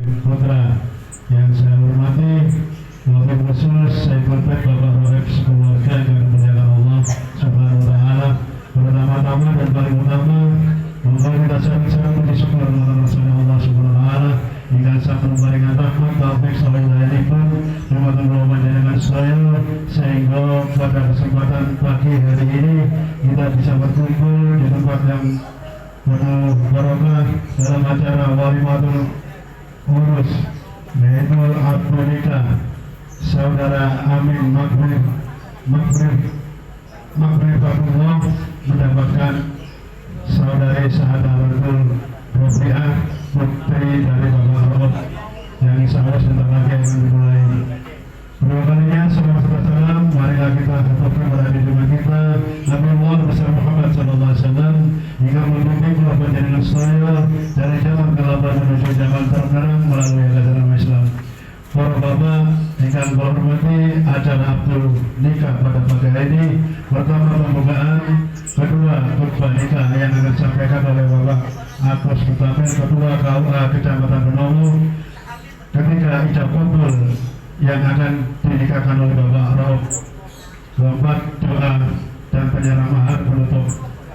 Putra. Yang saya hormati wabil khusus saya kontak Bapak Rohib sekeluarga yang dimuliakan Allah Subhanahu wa Ta'ala. Pertama-tama dan paling utama mohon kita sering-sering puji syukur kepada Allah Subhanahu wa Ta'ala hingga sampun memberikan rahmat taufik saleh pun dumateng kula panjenengan sedaya sehingga pada kesempatan pagi hari ini kita bisa berkumpul di tempat yang penuh barokah dalam acara walimatul urus Baitul Abdulika Saudara Amin Maghfirullah mendapatkan saudari Sahadatul Rofiah putri dari Bapak Rob yang insya Allah sebentar lagi akan dimulai. Kedua kalinya salam, marilah kita tetap berada di rumah kita Nabi Allah bersama Muhammad sallallahu alaihi wasallam hingga membimbing keluarga panjenengan saya dari zaman kelapan menuju zaman terang melalui ajaran Islam. Para bapak yang kami hormati, acara Abdul Nikah pada pagi hari ini pertama pembukaan, kedua khutbah nikah yang akan disampaikan oleh Bapak Agus Kutamil, kedua KUA Kecamatan Benowo, ketiga ijab kabul yang akan dinikahkan oleh Bapak Rauf, keempat doa dan penyerah mahar penutup.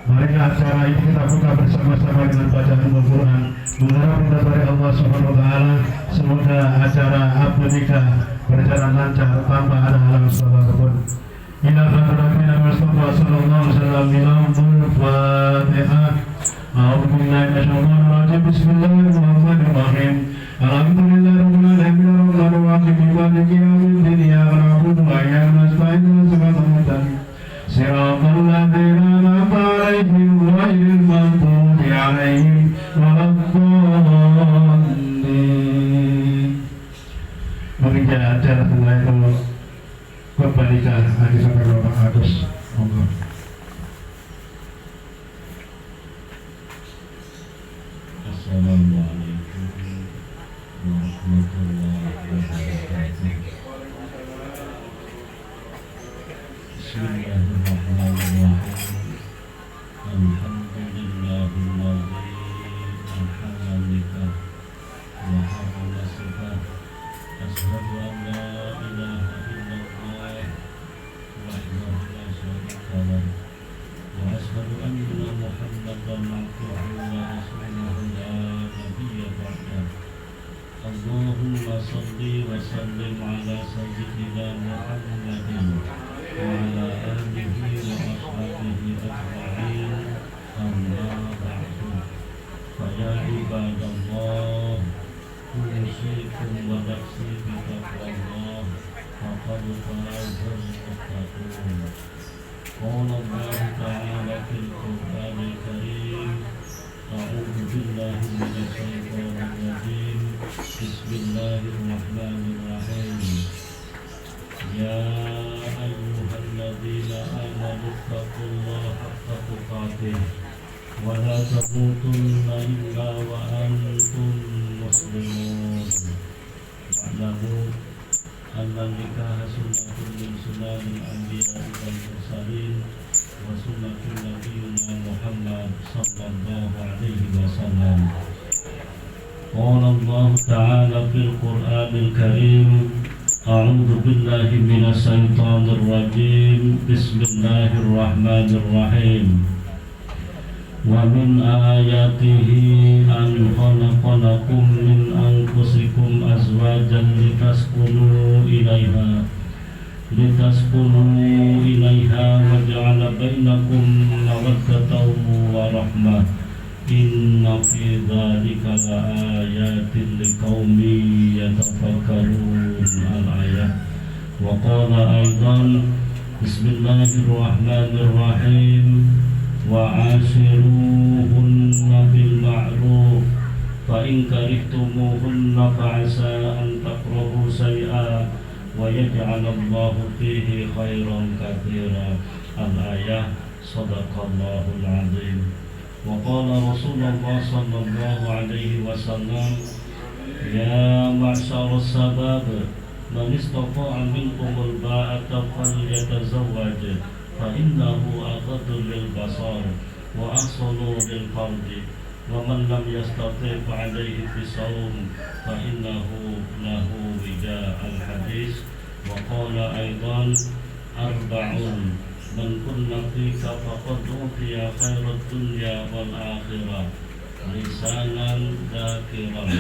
Marilah acara ini kita buka bersama-sama dengan bacaan Al-Quran. Mengharap dari Allah Subhanahu wa Ta'ala semoga acara Abdul Nikah berjalan lancar tanpa ada halangan apapun. Inna hadratina Mustafa sallallahu alaihi wasallam bilamul Fatihah. A'udzubillahi minasyaitonir rajim. Bismillahirrahmanirrahim. Alhamdulillahirabbil alamin arrahmanir rahim maliki yaumiddin iyyaka na'budu wa iyyaka nasta'in ihdinas siratal ladzina an'amta 'alaihim ghairil maghdubi 'alaihim waladdallin. Menginjak acara mulai dulu khutbah nikah hadis sampai Bapak Agus. Monggo. Assalamualaikum warahmatullahi wabarakatuh. Bismillahirrahmanirrahim. Alhamdulillahilladzi ahalla nikah wa harrama sifah. Asyhadu an la ilaha illallah wahdahu la syarika lah wa asyhadu anna Muhammadan abduhu wa rasuluhu la nabiyya ba'dah. Allahumma shalli wa sallim ala sayyidina Muhammadin wa ala alihi wa ashabihi ajma'in. Amma ba'du. Fa ya ibadallah, usikum wa nafsi bi taqwallah faqad fazal muttaqun. Qala Allah ta'ala fil Qur'anil Karim, a'udzu billahi minasy syaithanir rajim. Bismillahirrahmanirrahim. Ya ayyuhalladzina amanu taqullaha haqqa tuqatih wa la tamutunna illa wa antum muslimun. Wa'lamu anna nikaha sunnatun min sunanil anbiya'i wal mursalin wa sunnatun nabiyyina Muhammad sallallahu alaihi wasallam. Qala Allah ta'ala fil Qur'anil Karim, a'udzu billahi minasy syaithanir rajim. Bismillahirrahmanirrahim. Wa min ayatihi an khalaqa lakum min anfusikum azwajan litaskunu ilaiha wa ja'ala bainakum mawaddatan wa rahmah. Inna fi dzalika laayatin liqaumin yatafakkarun. Al-ayah. Wa qala aidan, bismillahirrahmanirrahim, wa ashiruhunna bil ma'ruf fa in karihtumuhunna fa 'asa an takrahu shay'an wa yaj'alallahu fihi khairan katsiran. Al-ayah. Shadaqallahul 'azim. Wa qala Rasulullah sallallahu alaihi wasallam, ya ma'syaras sabab, man istata'a minkumul ba'ata falyatazawwaj fa innahu aghaddu lil basar wa ahsanu lil farji wa man lam yastati' fa alayhi bisawm fa inna al-hadis wa qala aidan arba'un man kunna fika faqad utiya khairat dunya wal akhirah lisanan dzakiran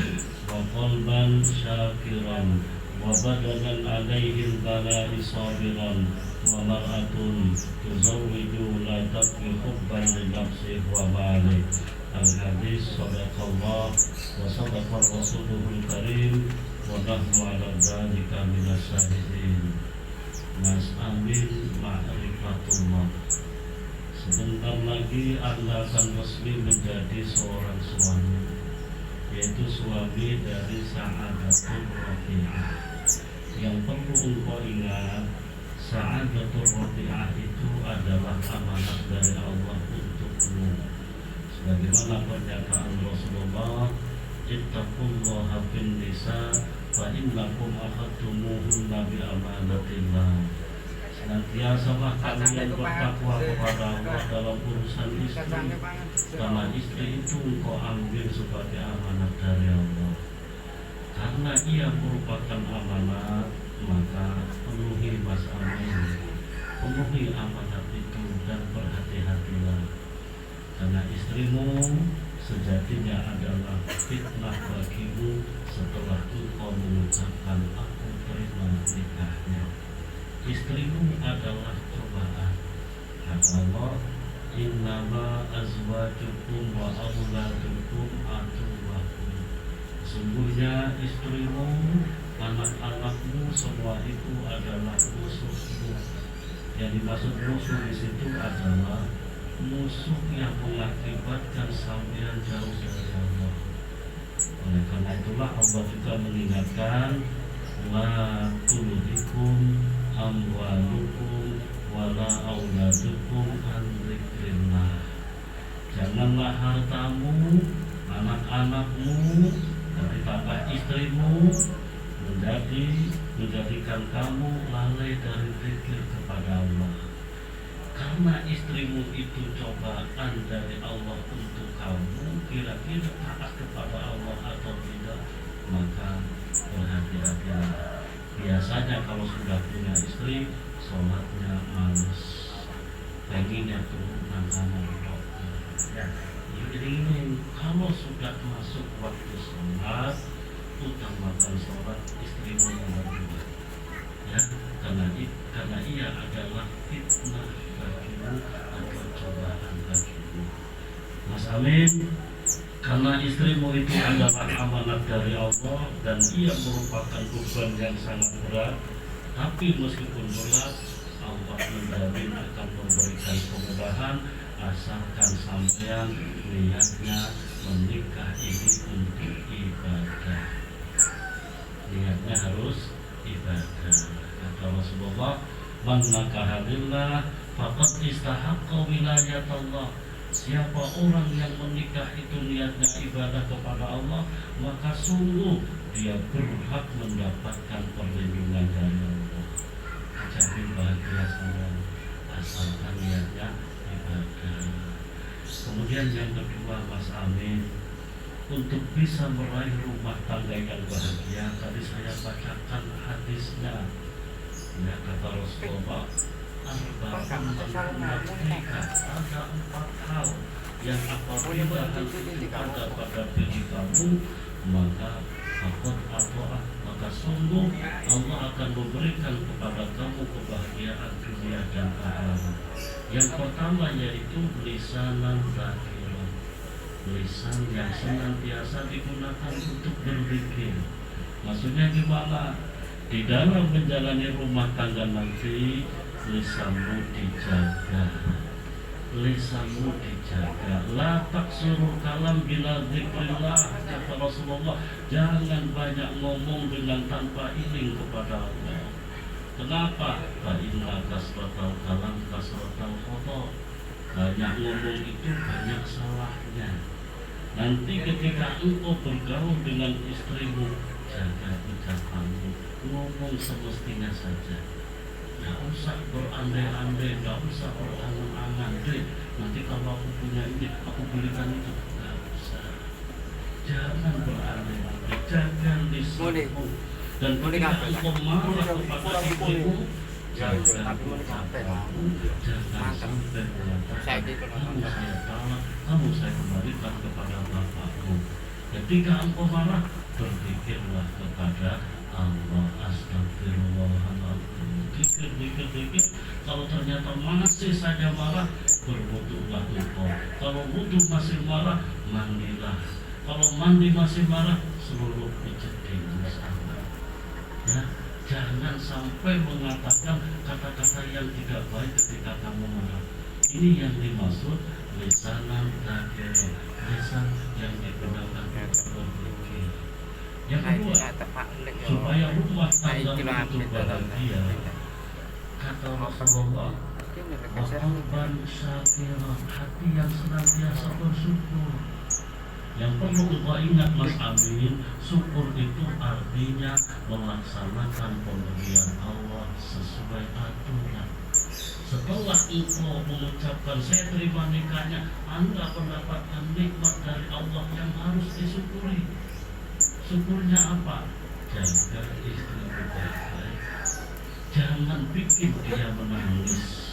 wa qalban syakiran wa badanan alaihi al-bala'i sabiran wa mar'atun tuzawwiju la tabqi hubban li nafsihi wa malihi. Al-hadis sadaqallah wa sadaqa rasulul karim wa nahnu ala dzalika minas syahidin. Mas Amin ma'rifatullah, sebentar lagi Anda akan resmi menjadi seorang suami, yaitu suami dari Sa'adatul Rafi'ah. Yang perlu engkau ingat, Sa'adatul Rafi'ah itu adalah amanat dari Allah untukmu. Sebagaimana pernyataan Rasulullah, ittaqullaha fin nisa fa innakum akhadtumuhunna bi amanatillah. Senantiasalah kalian bertakwa kepada Allah dalam urusan istri, karena istri itu engkau ambil sebagai amanat dari Allah. Karena ia merupakan amanat, maka penuhi mas amin, penuhi amanat itu dan berhati-hatilah. Karena istrimu sejatinya adalah fitnah bagimu setelah engkau mengucapkan aku terima nikahnya. Istrimu adalah cobaan. Kata Allah, innama azwajukum wa auladukum aduwwakum. Sesungguhnya istrimu, anak-anakmu semua itu adalah musuhmu. Yang dimaksud musuh di situ adalah musuh yang mengakibatkan sampean jauh dari Allah. Oleh karena itulah Allah juga mengingatkan, la tulhikum amwalukum wala auladukum an dzikrillah. Janganlah hartamu, anak-anakmu, dan ditambah istrimu menjadikan kamu lalai dari zikir kepada Allah. Karena istrimu itu cobaan dari Allah untuk kamu, kira-kira taat kepada Allah atau tidak, maka berhati-hatilah. Biasanya kalau sudah punya istri, sholatnya males, pengennya turun tangan dokter. Jadi ini kalau sudah masuk waktu sholat, utamakan sholat istrimu yang berdua. Ya, karena ia adalah fitnah bagimu atau cobaan bagimu. Mas Amin, karena istrimu itu adalah amanat dari Allah dan ia merupakan beban yang sangat berat, tapi meskipun berat, Allah menjamin akan memberikan kemudahan asalkan sampean niatnya menikah ini untuk ibadah. Niatnya harus ibadah. Kata Rasulullah, man nakaha lillah faqad istahaqqa wilayatallah. Siapa orang yang menikah itu niatnya ibadah kepada Allah, maka sungguh dia berhak mendapatkan perlindungan dari Allah. Jadi bahagia saya asalkan niatnya ibadah. Kemudian yang kedua, Mas Amin, untuk bisa meraih rumah tangga yang bahagia, tadi saya bacakan hadisnya. Ya, kata Rasulullah, ada 4 hal yang apabila ada pada diri kamu, maka maka sungguh Allah akan memberikan kepada kamu kebahagiaan dunia dan akhirat. Yang pertama yaitu lisanan dzakiran, lisan yang senantiasa digunakan untuk berzikir. Maksudnya gimana? Di dalam menjalani rumah tangga nanti, lisanmu dijaga, lisanmu dijaga. La taksuru kalam bila dzikrillah, kata Rasulullah. Jangan banyak ngomong dengan tanpa iling kepada Allah. Kenapa? Fa inna kasratal kalam kasratal khata. Banyak ngomong itu banyak salahnya. Nanti ketika engkau bergaul dengan istrimu, jaga ucapanmu, ngomong semestinya saja. Gak usah berandai-andai, gak usah berangan-angan. Nanti kalau aku punya ini, aku belikan itu. Gak usah. Jangan berandai-andai, jaga lisanmu. Dan ketika engkau marah kepada istrimu, jangan sampai mengatakan saya talak, kamu saya kembalikan kepada bapakmu. Ketika engkau marah, berpikirlah kepada Allah. Astagfirullahaladzim. Pikir. Kalau ternyata masih saja marah, berwudulah engkau. Kalau wudu masih marah, mandilah. Kalau mandi masih marah, seluruh kejadian sama. Ya, jangan sampai mengatakan kata-kata yang tidak baik ketika kamu marah. Ini yang dimaksud lisanan zakir, lisan yang digunakan untuk berpikir. Yang kedua, supaya rumah tangga itu bahagia, kata Rasulullah, qalban syakirah, hati yang senantiasa bersyukur. Yang perlu kita ingat Mas Amin, syukur itu artinya melaksanakan pemberian Allah sesuai aturan. Setelah engkau mengucapkan saya terima nikahnya, Anda mendapatkan nikmat dari Allah yang harus disyukuri. Syukurnya apa? Jaga istri baik-baik. Jangan bikin dia menangis.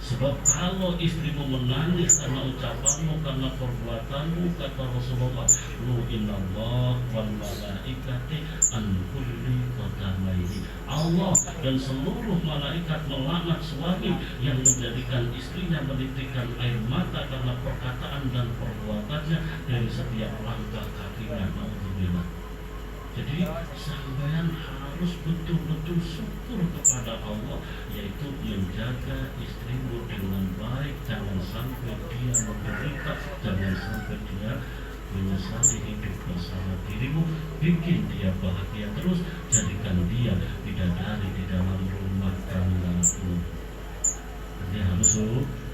Sebab kalau istrimu menangis karena ucapanmu, karena perbuatanmu, kata Rasulullah, lu'inallah wal malaikati an kulli qadamaini. Allah dan seluruh malaikat melaknat suami yang menjadikan istrinya menitikkan air mata karena perkataan dan perbuatannya dari setiap langkah kakinya. Alhamdulillah. Jadi sampean harus betul-betul syukur kepada Allah, yaitu menjaga istrimu dengan baik. Jangan sampai dia menderita, jangan sampai dia menyesali hidup bersama dirimu. Bikin dia bahagia terus, jadikan dia bidadari di dalam rumah tanggamu. Jadi harus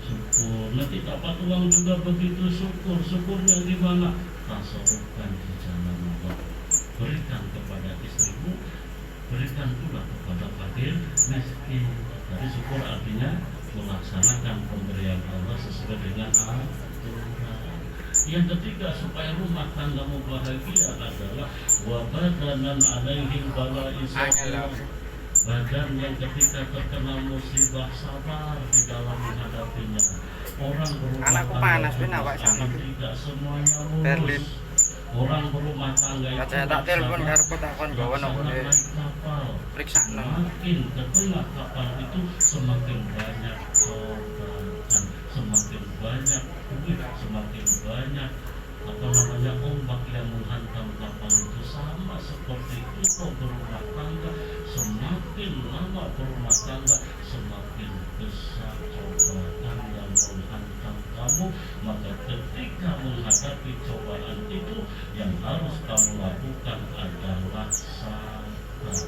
syukur. Nanti dapat uang juga begitu syukur. Syukurnya di mana? Tasawufkan di jalan Allah. Berikan kepada istrimu, berikan pula kepada fakir miskin. Jadi syukur artinya melaksanakan pemberian Allah sesuai dengan aturan. Yang ketiga, supaya rumah tanggamu bahagia adalah wabadanan alaihim bala'isah. Badan yang ketika terkena musibah sabar di dalam menghadapinya. Orang berumah tangga tidak semuanya lurus. Orang berumah tangga itu tak telepon karepku takon gawa nopo ne. Periksa semakin ke tengah kapal itu semakin banyak cobaan, semakin banyak semakin banyak ombak yang menghantam kapal itu. Sama seperti itu berumah tangga, semakin lama berumah tangga semakin besar cobaan yang menghantam kamu. Maka ketika menghadapi cobaan itu, yang harus kamu lakukan adalah sabar.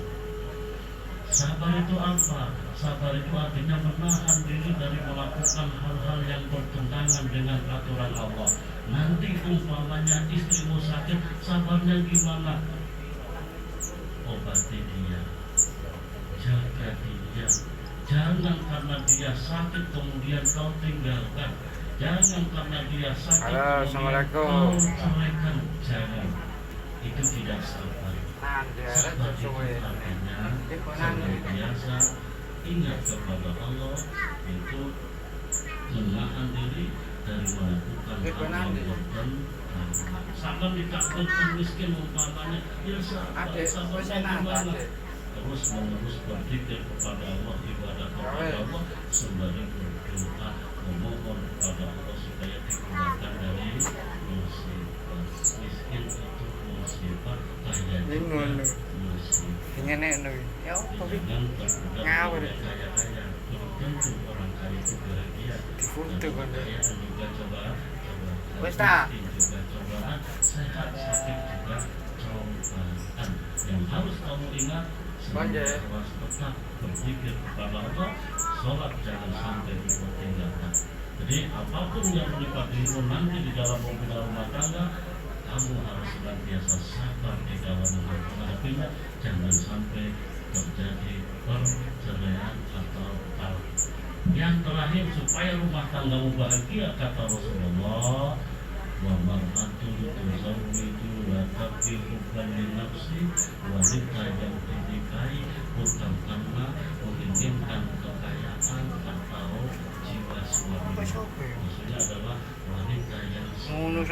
Sabar itu apa? Sabar itu artinya menahan diri dari melakukan hal-hal yang bertentangan dengan aturan Allah. Nanti umpamanya istrimu sakit, sabarnya gimana? Obati dia, jaga dia. Jangan karena dia sakit kemudian kau tinggalkan. Jangan karena dia sakit kemudian kau ceraikan. Jangan. Itu tidak sabar. Sabar itu artinya senantiasa ingat kepada Allah, itu menahan diri dari melakukan hal yang bertentangan. Sabar ditakutkan miskin umpamanya, ya sabar gimana? Terus menerus berpikir kepada Allah, ibadah kepada Allah, sembari berdoa memohon kepada Allah supaya dikeluarkan dari musibah. Miskin itu musibah, kaya juga musibah. Jangan tergoda kaya-kaya. Belum tentu orang kaya itu bahagia. Kekayaan juga cobaan, juga cobaan, sehat sakit juga cobaan. Yang harus kamu ingat, harus tetap berpikir kepada Allah. Sholat jangan sampai ditinggalkan. Jadi apapun yang menimpa dirimu nanti di dalam rumah tangga, kamu harus senantiasa sabar di dalam menghadapinya. Jangan sampai terjadi perceraian atau talak. Yang terakhir, supaya rumah tanggamu bahagia, kata Rasulullah, wa mar'atun tuzawwiju la taqifu li nafsi wa zikra yang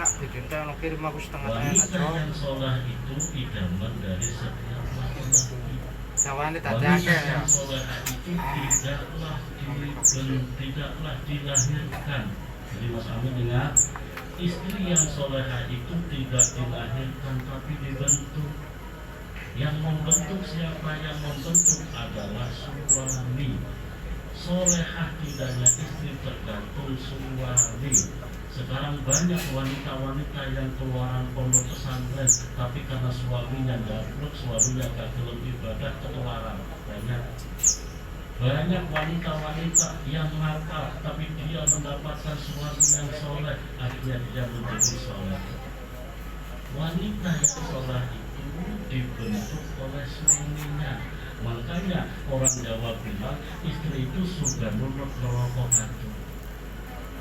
enak dicinta yang kirim aku setengah enak Wanita yang soleh itu idaman dari setiap laki-laki. Sawane tak Wanita akeh ya. yang soleh itu tidaklah dilahirkan. Jadi Mas Amin ingat, istri yang soleha itu tidak dilahirkan tapi dibentuk. Yang membentuk siapa? Yang membentuk adalah suami. Solehah tidaknya istri tergantung suami. Sekarang banyak wanita-wanita yang keluaran pondok pesantren, tapi karena suaminya gablek, suaminya gak gelem ibadah, ketularan. Banyak wanita-wanita yang nakal, tapi dia mendapatkan suami yang soleh, akhirnya dia menjadi soleh. Wanita yang soleh itu dibentuk oleh suaminya. Makanya orang Jawa bilang istri itu surga nurut neraka hantu.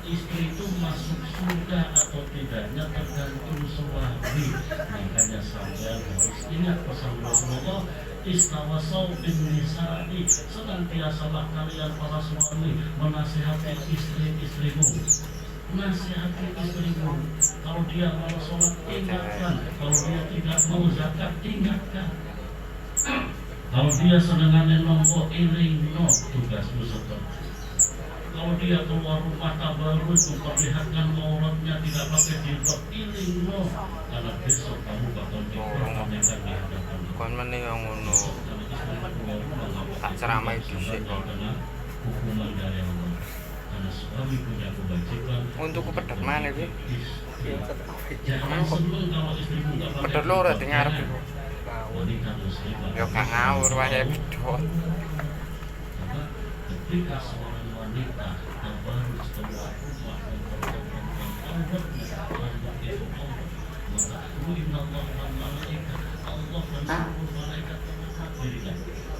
Istri itu masuk surga atau tidaknya tergantung suami. Makanya sampai harus ingat pesan Rasulullah, istawasau bin nisa'i, senantiasalah kalian para suami menasihati istri-istrimu. Nasihati istrimu. Kalau dia mau sholat, ingatkan. Kalau dia tidak mau zakat, ingatkan. Kalau dia senengannya nombok, iring no, tugasmu seperti. Kalau dia keluar rumah tabarut, memperlihatkan auratnya tidak pakai jilbab, iring no, karena besok kamu bakal dipertanyakan di hadapan. Kon meneh yang ngono. Tak ceramai dhisik kok. Hukuman dari Allah. Karena suami punya kewajiban. Untuk pedot mana iki? Jangan seneng kalau istrimu enggak pakai. Pedot lho ora ngarep iku. Wanita muslimah. Yo gak ngawur wae pedot. Karena ketika seorang wanita baru setelah rumah Allah mensuruh malaikat berikan.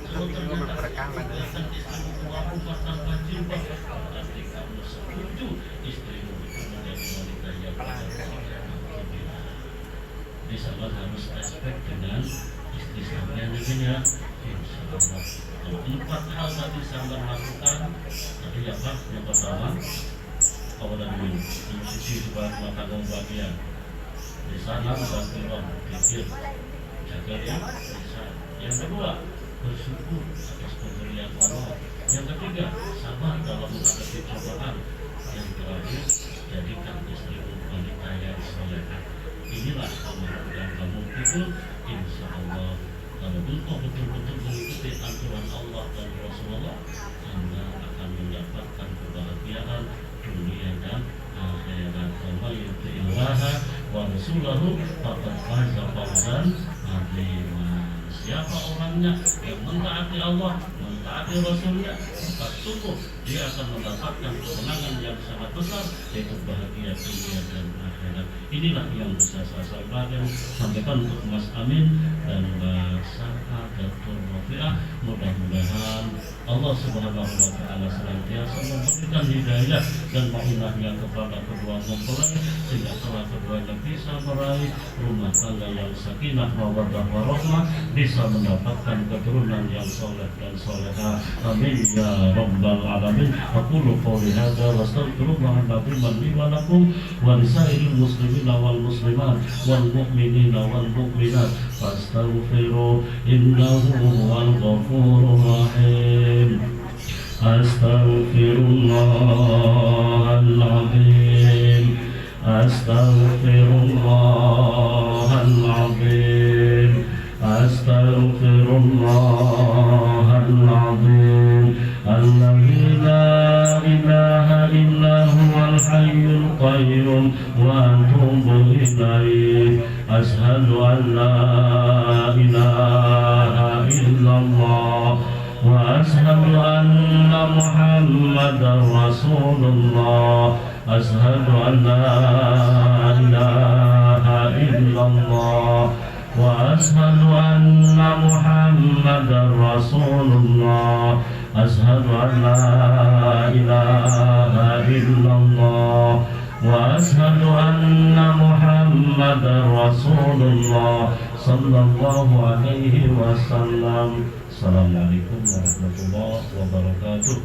Kalau ternyata kelihatan istrimu keluar rumah tanpa jilbab, berarti kamu setuju istrimu itu menjadi wanita yang di sana harus respect dengan istri sampean ini ya. Insya Allah. Empat hal tadi sampean lakukan. Tadi apa? Yang pertama, awalan min, sisi sebuah rumah tangga bahagia. Di sana berfirman, pikir, jaga ya. Yang kedua, bersyukur atas pemberian Allah. Yang ketiga, sabar dalam menghadapi cobaan. Yang terakhir, jadikan istrimu wanita yang solehah. Inilah amal yang kamu pikir, insya Allah. Kalau engkau betul-betul mengikuti aturan Allah dan Rasulullah, Anda akan mendapatkan kebahagiaan dunia dan akhirat. Wa yuti'illaha wa rasulahu faqad faza fawzan 'azima. Siapa orangnya yang mentaati Allah, mentaati Rasulnya, maka sungguh dia akan mendapatkan kemenangan yang sangat besar, yaitu bahagia dunia dan akhirat. Inilah yang bisa saya sampaikan untuk Mas Amin dan Mbak Sa'adatul Rafi'ah. Mudah-mudahan Allah Subhanahu wa Ta'ala senantiasa memberikan hidayah dan ma'inahnya kepada kedua mempelai, sehingga setelah keduanya bisa meraih rumah tangga yang sakinah, mawaddah warahmah, bisa mendapatkan keturunan yang soleh dan soleha. Amin ya rabbal alamin. Aqulu qouli hadza wa astaghfirullah li wa lakum wa lisairil muslimin wal muslimat wal mu'minina wal mu'minat fastaghfiru innahu huwal ghafurur rahim. Astaghfirullahal azim. Astaghfirullahal azim. Astaghfirullahal azim. Alladzi la ilaha illa huwal hayyul qayyum wa atubu ilaih. Ashhadu an la ilaha illallah wa ashhadu anna Muhammadar Rasulullah. Ashhadu an la ilaha illallah wa ashhadu anna Muhammadar Rasulullah. Ashhadu an la ilaha illallah wa ashhadu anna Muhammadar Rasulullah sallallahu alaihi wasallam. Assalamualaikum warahmatullahi wabarakatuh.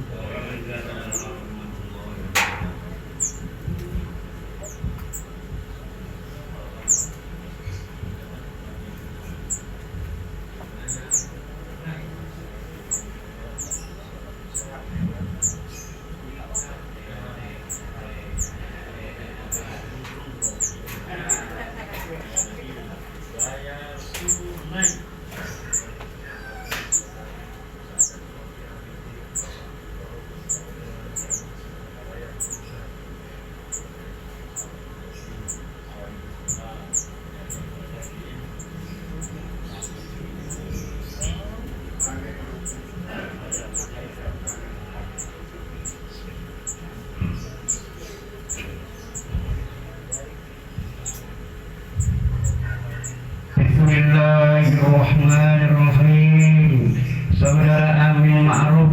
Saudara Amin Ma'ruf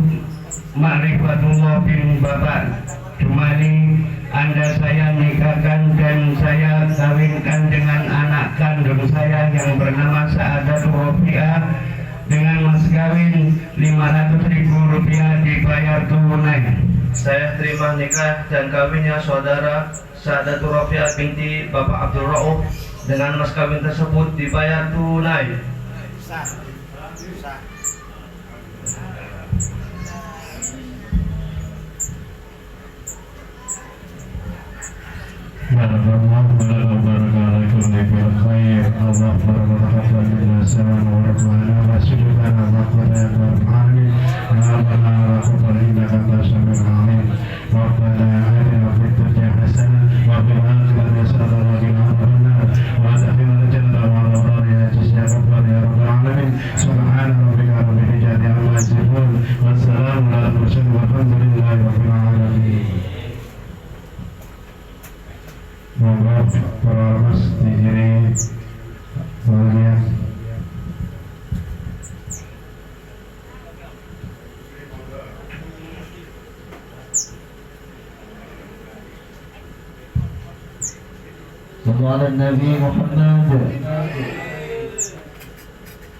Ma'rifatullah bin Bapak Jumani, Anda saya nikahkan dan saya kawinkan dengan anak kandung saya yang bernama Sa'adatul Rofiah dengan mas kawin Rp500.000 dibayar tunai. Saya terima nikah dan kawinnya saudara Sa'adatul Rofiah binti Bapak Abdul Rauf dengan mas kawin tersebut dibayar tunai. Barakallahu wa barakalakum bil khair. Allah barakatan lana sawan wa rabbana wa sujudana wa qadana wa amin. Rabbana wa qul innaka tasmi'ul alim. Rabbana atina fid dunya hasanah wa fil akhirati hasanah wa qina adzabannar. Wa adkhilna jannata wa anwar ya rabbana ya rabbal alamin. Subhana rabbika rabbil izzati amma yasifun. Wa salamun alal mursalin walhamdulillahi rabbil alamin. Moga para mas diiringi mulia. صلوا على النبي محمد.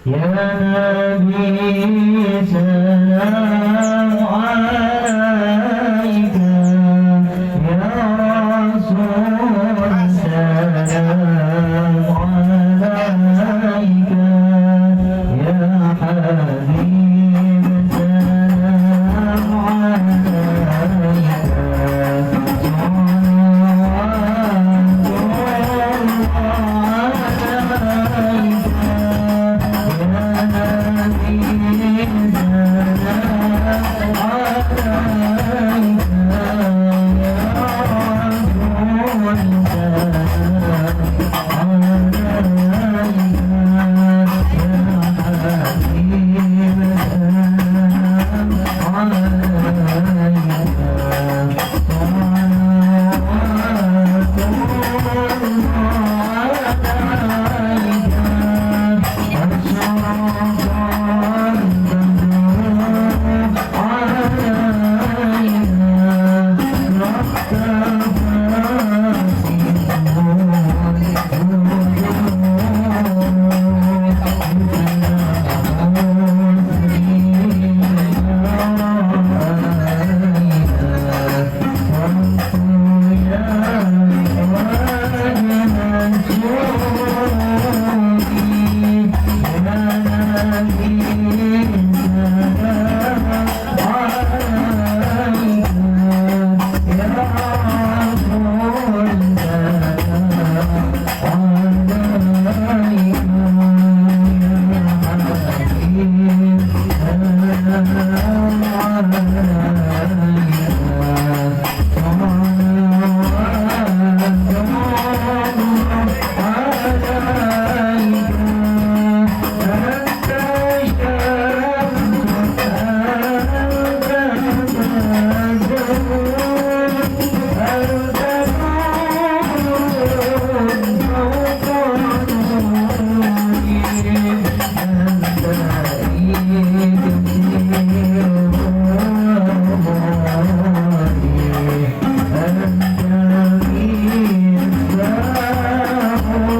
يا نبي سلام عليك، يا رسول سلام عليك، يا حبيب سلام عليك. Thank you.